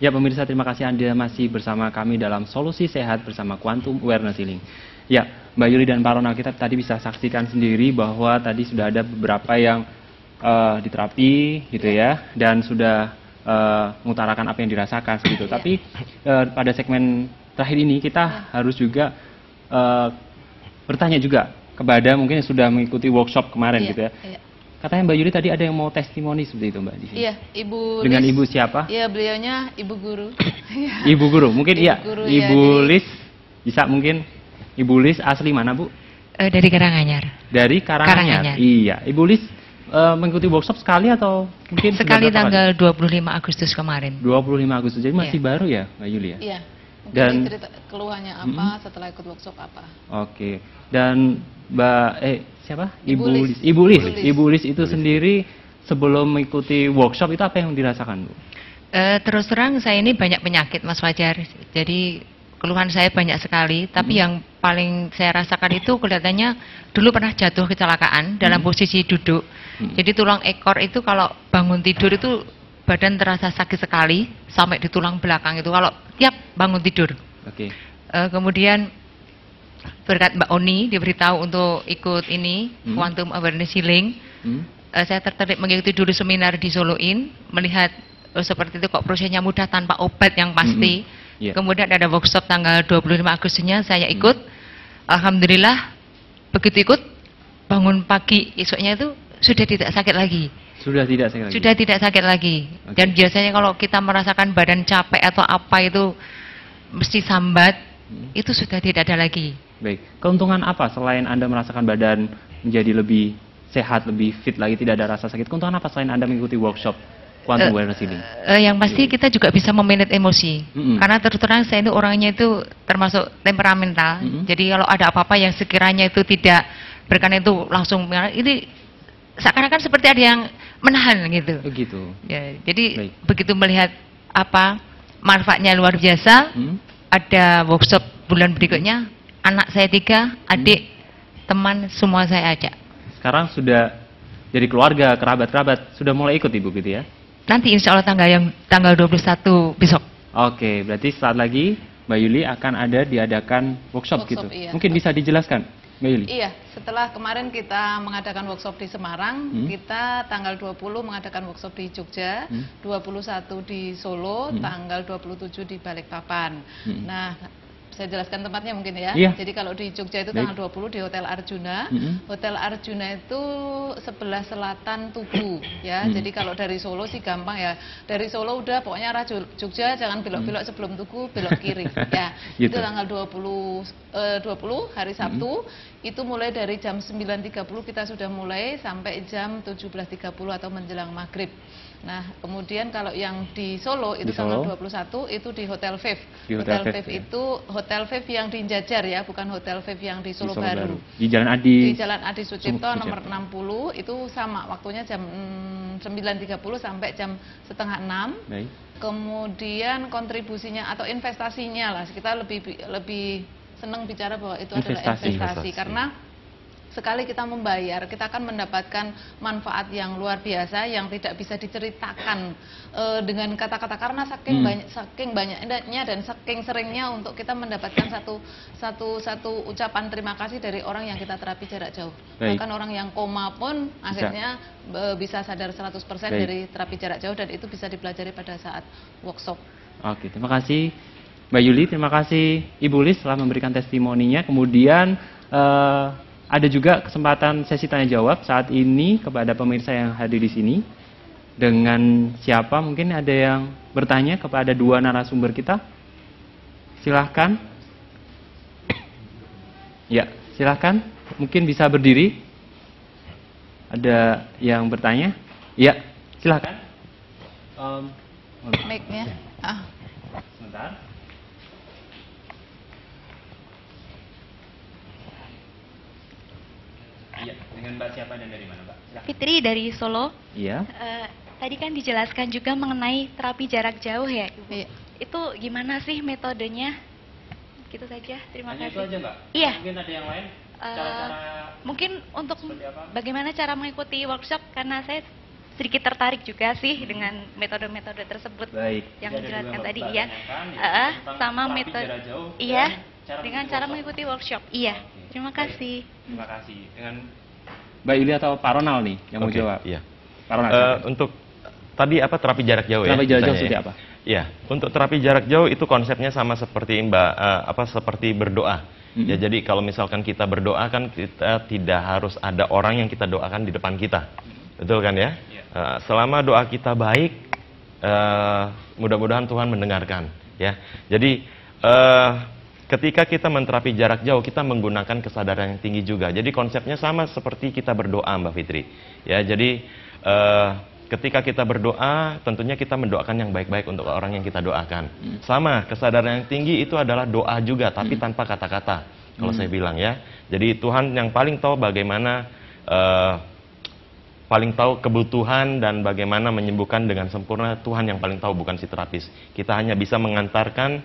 Ya pemirsa, terima kasih Anda masih bersama kami dalam Solusi Sehat bersama Quantum Awareness Healing. Ya, Mbak Yuli dan Pak Ronald, kita tadi bisa saksikan sendiri bahwa tadi sudah ada beberapa yang diterapi gitu ya, dan sudah mengutarakan apa yang dirasakan seperti itu. Tapi pada segmen terakhir ini kita harus juga bertanya juga kepada mungkin yang sudah mengikuti workshop kemarin gitu ya. Katanya Mbak Yuli tadi ada yang mau testimoni seperti itu Mbak di sini. Iya, Ibu Dengan Lis. Ibu siapa? Iya, beliaunya Ibu Guru. Ibu Guru, mungkin Ibu iya. Guru, Ibu ya, Lis, bisa mungkin Ibu Lis asli mana Bu? Dari Karanganyar. Dari Karanganyar. Iya, Ibu Lis mengikuti workshop sekali atau mungkin sekali tanggal 25 Agustus kemarin. 25 Agustus, jadi masih baru ya Mbak Yuli ya? Iya. Dan cerita keluhannya apa setelah ikut workshop apa? Oke. Dan Mbak siapa? Ibu Lis. Ibu Lis itu sendiri sebelum mengikuti workshop itu apa yang dirasakan, Bu? Terus terang saya ini banyak penyakit Mas Fajar. Jadi keluhan saya banyak sekali, tapi yang paling saya rasakan itu kelihatannya dulu pernah jatuh kecelakaan dalam posisi duduk. Jadi tulang ekor itu kalau bangun tidur itu badan terasa sakit sekali sampai di tulang belakang itu kalau tiap bangun tidur. Oke. Kemudian berkat Mbak Oni diberitahu untuk ikut ini Quantum Awareness Healing. Saya tertarik mengikuti dulu seminar di Soloin, melihat seperti itu kok prosesnya mudah tanpa obat yang pasti. Kemudian ada workshop tanggal 25 Agustusnya saya ikut. Alhamdulillah begitu ikut bangun pagi esoknya itu sudah tidak sakit lagi. Sudah tidak sakit lagi. Sudah tidak sakit lagi. Dan biasanya kalau kita merasakan badan capek atau apa itu mesti sambat, itu sudah tidak ada lagi. Baik. Keuntungan apa selain Anda merasakan badan menjadi lebih sehat, lebih fit lagi, tidak ada rasa sakit? Keuntungan apa selain Anda mengikuti workshop Quantum Awareness Healing? Yang pasti kita juga bisa memanage emosi. Karena terus terang saya itu orangnya itu termasuk temperamental. Jadi kalau ada apa-apa yang sekiranya itu tidak berkenan itu langsung ini seakan-akan seperti ada yang menahan gitu. Begitu. Ya, jadi begitu melihat apa manfaatnya luar biasa. Ada workshop bulan berikutnya, anak saya 3, adik, teman semua saya ajak. Sekarang sudah jadi keluarga, kerabat-kerabat sudah mulai ikut Ibu gitu ya? Nanti insya Allah tanggal 21 besok. Oke, berarti saat lagi Mbak Yuli akan diadakan workshop gitu. Iya. Mungkin bisa dijelaskan Mbak Yuli? Iya, setelah kemarin kita mengadakan workshop di Semarang, kita tanggal 20 mengadakan workshop di Jogja, 21 di Solo, tanggal 27 di Balikpapan. Nah, saya jelaskan tempatnya mungkin ya. Jadi kalau di Jogja itu tanggal 20 di Hotel Arjuna. Hotel Arjuna itu sebelah selatan Tugu ya. Jadi kalau dari Solo sih gampang ya. Dari Solo udah pokoknya arah Jogja jangan belok-belok sebelum Tugu, belok kiri ya. Itu tanggal 20 hari Sabtu. Itu mulai dari jam 9.30 kita sudah mulai sampai jam 17.30 atau menjelang maghrib. Nah, kemudian kalau yang di Solo itu tanggal 21 itu di Hotel Viv. Hotel Viv itu Hotel Viv yang di Jajar ya, bukan Hotel Viv yang di Solo Baru. Di Jalan Adi. Di Jalan Adi Sucipto nomor 60 itu sama waktunya jam 9.30 sampai jam setengah 6. Baik. Kemudian kontribusinya atau investasinya lah, kita lebih senang bicara bahwa itu adalah investasi. Karena sekali kita membayar, kita akan mendapatkan manfaat yang luar biasa yang tidak bisa diceritakan dengan kata-kata karena saking banyaknya dan saking seringnya untuk kita mendapatkan satu ucapan terima kasih dari orang yang kita terapi jarak jauh. Bahkan orang yang koma pun akhirnya bisa sadar 100% dari terapi jarak jauh dan itu bisa dipelajari pada saat workshop. Oke, terima kasih Mbak Yuli, terima kasih Ibu Lis telah memberikan testimoninya. Kemudian ada juga kesempatan sesi tanya jawab saat ini kepada pemirsa yang hadir di sini. Dengan siapa? Mungkin ada yang bertanya kepada dua narasumber kita. Silahkan. Ya, silahkan. Mungkin bisa berdiri. Ada yang bertanya? Ya, silahkan. Mic-nya. Sebentar. Iya, dengan Mbak siapa dan dari mana, Mbak? Silahkan. Fitri dari Solo. Iya. Tadi kan dijelaskan juga mengenai terapi jarak jauh ya, Ibu. Iya. Itu gimana sih metodenya? Gitu saja. Terima Hanya kasih. itu aja, Mbak? Iya. Mungkin ada yang lain? Cara-cara Mungkin untuk seperti apa? bagaimana cara mengikuti workshop karena saya sedikit tertarik juga sih dengan metode-metode tersebut. Baik. Yang Jadi ada dijelaskan dua tadi, bapak iya. tanyakan, yaitu tentang Sama terapi metode, jarak jauh iya, dan dengan cara mengikuti workshop. Iya. Oke. Terima kasih. Terima kasih. Dengan Mbak Yuli atau Pak Ronald nih yang mau Oke, jawab. iya. Pak Ronald. silakan. Untuk tadi apa terapi jarak jauh Terapi ya? jarak jauh misalnya seperti ya? apa? Ya, untuk terapi jarak jauh itu konsepnya sama seperti seperti berdoa. Ya, jadi kalau misalkan kita berdoa kan kita tidak harus ada orang yang kita doakan di depan kita. Betul kan ya? Selama doa kita baik, mudah-mudahan Tuhan mendengarkan ya. Jadi ketika kita menterapi jarak jauh, kita menggunakan kesadaran yang tinggi juga. Jadi konsepnya sama seperti kita berdoa, Mbak Fitri. Ya, jadi ketika kita berdoa, tentunya kita mendoakan yang baik-baik untuk orang yang kita doakan. Sama, kesadaran yang tinggi itu adalah doa juga, tapi tanpa kata-kata. Kalau saya bilang ya. Jadi Tuhan yang paling tahu bagaimana, paling tahu kebutuhan dan bagaimana menyembuhkan dengan sempurna. Tuhan yang paling tahu, bukan si terapis. Kita hanya bisa mengantarkan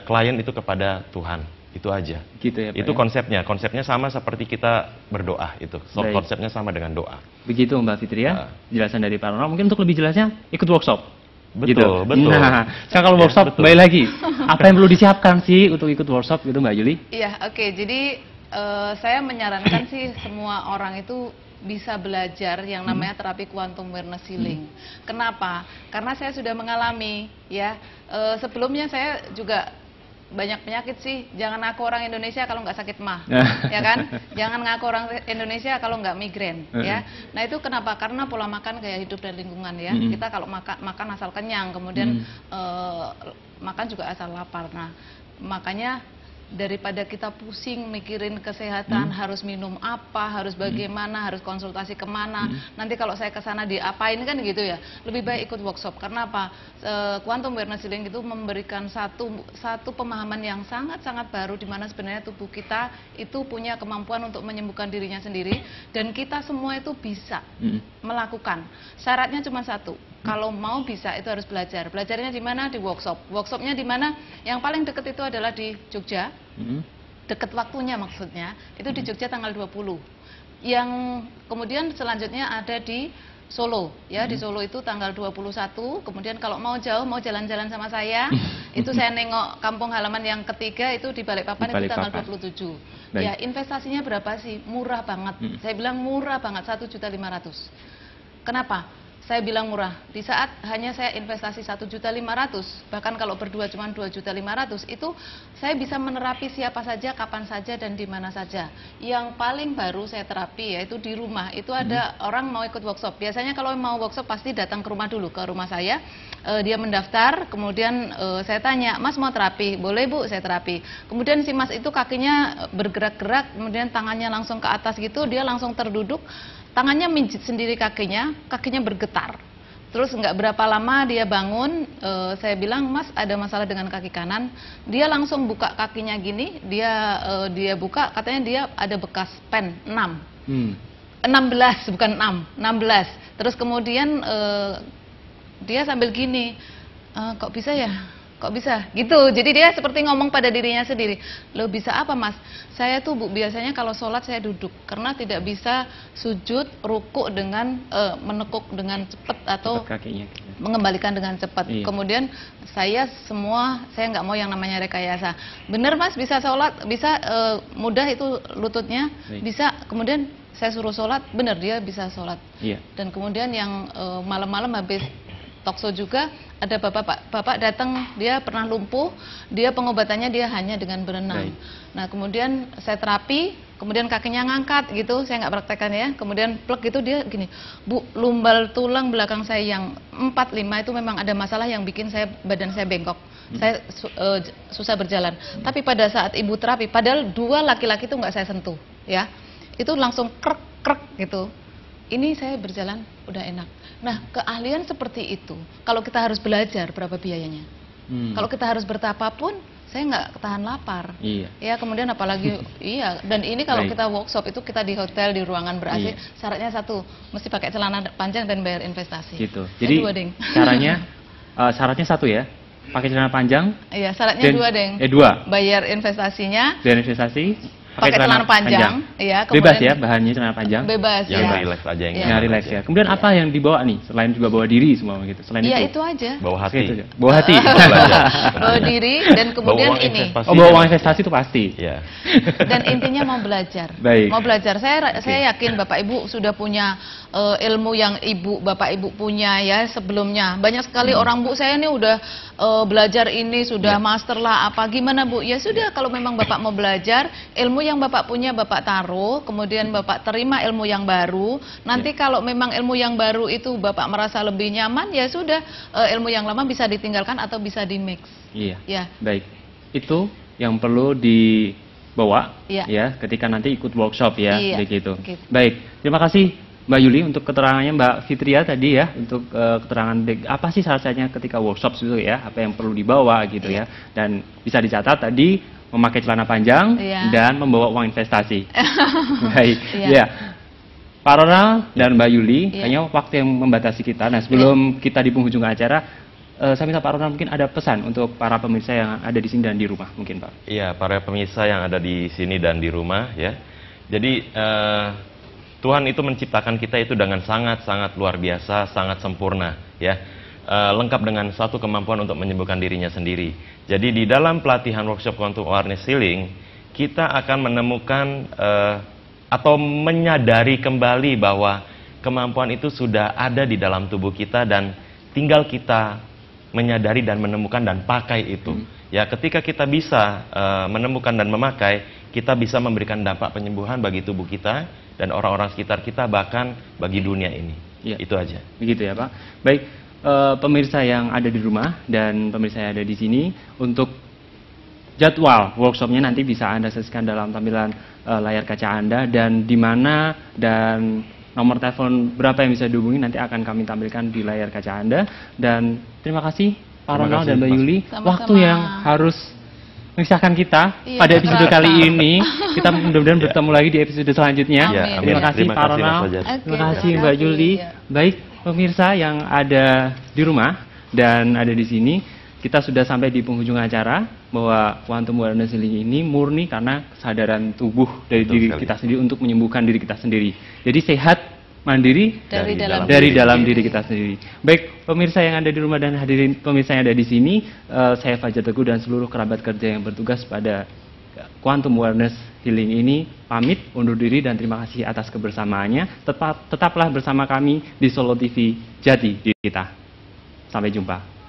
klien itu kepada Tuhan. Itu aja. Gitu ya, Pak, itu ya? konsepnya sama seperti kita berdoa itu. So, Baik. konsepnya sama dengan doa. Begitu Mbak Fitri ya, jelasan dari Pak Ronald. Mungkin untuk lebih jelasnya ikut workshop. Betul, Gitu. betul. Nah, sekarang kalau Ya, workshop, betul. kembali lagi. Apa yang perlu disiapkan sih untuk ikut workshop gitu Mbak Yuli? Iya, oke. Jadi saya menyarankan sih semua orang itu bisa belajar yang namanya terapi quantum awareness healing. Kenapa? Karena saya sudah mengalami ya. Sebelumnya saya juga banyak penyakit sih. Jangan ngaku orang Indonesia kalau nggak sakit mah, ya kan? Jangan ngaku orang Indonesia kalau nggak migrain, ya. Nah itu kenapa? Karena pola makan, gaya hidup dan lingkungan ya. Kita kalau makan asal kenyang, kemudian makan juga asal lapar. Nah makanya daripada kita pusing mikirin kesehatan, harus minum apa, harus bagaimana, harus konsultasi kemana, nanti kalau saya kesana diapain kan gitu ya. Lebih baik ikut workshop. Karena apa? Quantum awareness healing itu memberikan satu pemahaman yang sangat-sangat baru, di mana sebenarnya tubuh kita itu punya kemampuan untuk menyembuhkan dirinya sendiri, dan kita semua itu bisa melakukan. Syaratnya cuma satu. Kalau mau bisa itu harus belajar. Belajarnya di mana? Di workshop. Workshopnya di mana? Yang paling dekat itu adalah di Jogja. Dekat waktunya maksudnya. Itu di Jogja tanggal 20. Yang kemudian selanjutnya ada di Solo. Ya, di Solo itu tanggal 21. Kemudian kalau mau jauh, mau jalan-jalan sama saya, itu saya nengok kampung halaman yang ketiga itu di Balikpapan, itu tanggal 27. Baik. Ya, investasinya berapa sih? Murah banget. Saya bilang murah banget, 1.500.000. Kenapa? Saya bilang murah. Di saat hanya saya investasi 1.500.000, bahkan kalau berdua cuma 2.500.000, itu saya bisa menerapi siapa saja, kapan saja, dan di mana saja. Yang paling baru saya terapi yaitu di rumah. Itu ada orang mau ikut workshop. Biasanya kalau mau workshop pasti datang ke rumah dulu, ke rumah saya. Dia mendaftar, kemudian saya tanya, Mas mau terapi? Boleh Bu, saya terapi. Kemudian si Mas itu kakinya bergerak-gerak, kemudian tangannya langsung ke atas gitu, dia langsung terduduk. Tangannya minjit sendiri kakinya bergetar. Terus nggak berapa lama dia bangun, saya bilang, Mas ada masalah dengan kaki kanan. Dia langsung buka kakinya gini, dia buka, katanya dia ada bekas pen 16, bukan 16. Terus kemudian dia sambil gini, kok bisa ya? Kok bisa? Gitu. Jadi dia seperti ngomong pada dirinya sendiri. Loh bisa apa Mas? Saya tuh Bu biasanya kalau sholat saya duduk. Karena tidak bisa sujud, rukuk dengan menekuk dengan cepat atau kakinya. Mengembalikan dengan cepat. Iya. Kemudian saya nggak mau yang namanya rekayasa. Bener Mas bisa sholat, bisa mudah itu lututnya, Baik. bisa. Kemudian saya suruh sholat, bener dia bisa sholat. Iya. Dan kemudian yang malam-malam habis talkshow juga ada bapak datang, dia pernah lumpuh, dia pengobatannya dia hanya dengan berenang. Baik. Nah kemudian saya terapi, kemudian kakinya ngangkat gitu, saya nggak praktekkan ya, kemudian plek gitu dia gini, Bu lumbal tulang belakang saya yang 4-5 itu memang ada masalah yang bikin badan saya bengkok, saya susah berjalan. Tapi pada saat ibu terapi, padahal 2 laki-laki itu nggak saya sentuh, ya, itu langsung krek gitu. Ini saya berjalan udah enak. Nah, keahlian seperti itu, kalau kita harus belajar, berapa biayanya? Kalau kita harus bertapa pun, saya nggak ketahan lapar. Iya. Ya, kemudian apalagi, iya. Dan ini kalau Baik. kita workshop itu kita di hotel, di ruangan ber-AC, Iya. syaratnya satu, mesti pakai celana panjang dan bayar investasi. Gitu. Saya Jadi 2, Deng. caranya, syaratnya satu ya, pakai celana panjang. Iya, syaratnya 2, Deng. 2. Bayar investasinya, Dan investasi. pakai celana panjang, ya. Bebas ya bahannya celana panjang. Bebas Yang ya. relax aja yang Ya. Yang relax ya. Kemudian apa yang dibawa nih selain juga bawa diri semua gitu. Selain Ya itu. itu aja. bawa hati. Itu aja. Bawa hati. Belajar. Bawa diri dan kemudian Bawa uang ini. investasi. Oh, bawa uang investasi itu pasti. Ya. Dan intinya mau belajar. Baik. Mau belajar. Saya yakin Bapak Ibu sudah punya ilmu yang Bapak Ibu punya ya sebelumnya. Banyak sekali orang Bu, saya ini udah belajar ini sudah master lah apa gimana Bu? Ya sudah, kalau memang Bapak mau belajar, ilmu yang Bapak punya Bapak taruh, kemudian Bapak terima ilmu yang baru. Nanti kalau memang ilmu yang baru itu Bapak merasa lebih nyaman, ya sudah, ilmu yang lama bisa ditinggalkan atau bisa di mix. Iya. Ya. Baik. Itu yang perlu dibawa Iya. ya ketika nanti ikut workshop ya, Iya. begitu. Gitu. Baik. Terima kasih Mbak Yuli untuk keterangannya, Mbak Fitria tadi ya untuk keterangan apa sih syaratnya ketika workshop itu ya, apa yang perlu dibawa gitu ya, dan bisa dicatat tadi memakai celana panjang dan membawa uang investasi. Baik, ya. Pak Ronald dan Mbak Yuli, kayaknya waktu yang membatasi kita. Nah sebelum kita di penghujung acara, saya minta Pak Ronald mungkin ada pesan untuk para pemirsa yang ada di sini dan di rumah mungkin Pak. Iya, para pemirsa yang ada di sini dan di rumah ya. Jadi Tuhan itu menciptakan kita itu dengan sangat-sangat luar biasa, sangat sempurna ya. Lengkap dengan satu kemampuan untuk menyembuhkan dirinya sendiri. Jadi di dalam pelatihan workshop Quantum Awareness Healing, kita akan menemukan atau menyadari kembali bahwa kemampuan itu sudah ada di dalam tubuh kita dan tinggal kita menyadari dan menemukan dan pakai itu. Ya, ketika kita bisa menemukan dan memakai, kita bisa memberikan dampak penyembuhan bagi tubuh kita dan orang-orang sekitar kita, bahkan bagi dunia ini. Ya. Itu aja. Begitu ya Pak. Baik, pemirsa yang ada di rumah dan pemirsa yang ada di sini, untuk jadwal workshopnya nanti bisa Anda saksikan dalam tampilan layar kaca Anda, dan di mana dan nomor telepon berapa yang bisa dihubungi nanti akan kami tampilkan di layar kaca Anda. Dan terima kasih Pak Ronald dan Mbak Yuli, waktu yang harus mengisahkan kita pada episode kali ini. Kita mudah-mudahan bertemu lagi di episode selanjutnya. Terima kasih Pak Ronald, terima kasih Mbak Yuli. Baik pemirsa yang ada di rumah dan ada di sini, kita sudah sampai di penghujung acara, bahwa Quantum Awareness Healing ini murni karena kesadaran tubuh dari diri kita sendiri untuk menyembuhkan diri kita sendiri. Jadi sehat mandiri dari dalam diri kita sendiri. Baik pemirsa yang ada di rumah dan hadirin pemirsa yang ada di sini, saya Fajar Teguh dan seluruh kerabat kerja yang bertugas pada Quantum Awareness Healing ini pamit undur diri dan terima kasih atas kebersamaannya. Tetaplah bersama kami di Solo TV, Jati Diri Kita. Sampai jumpa.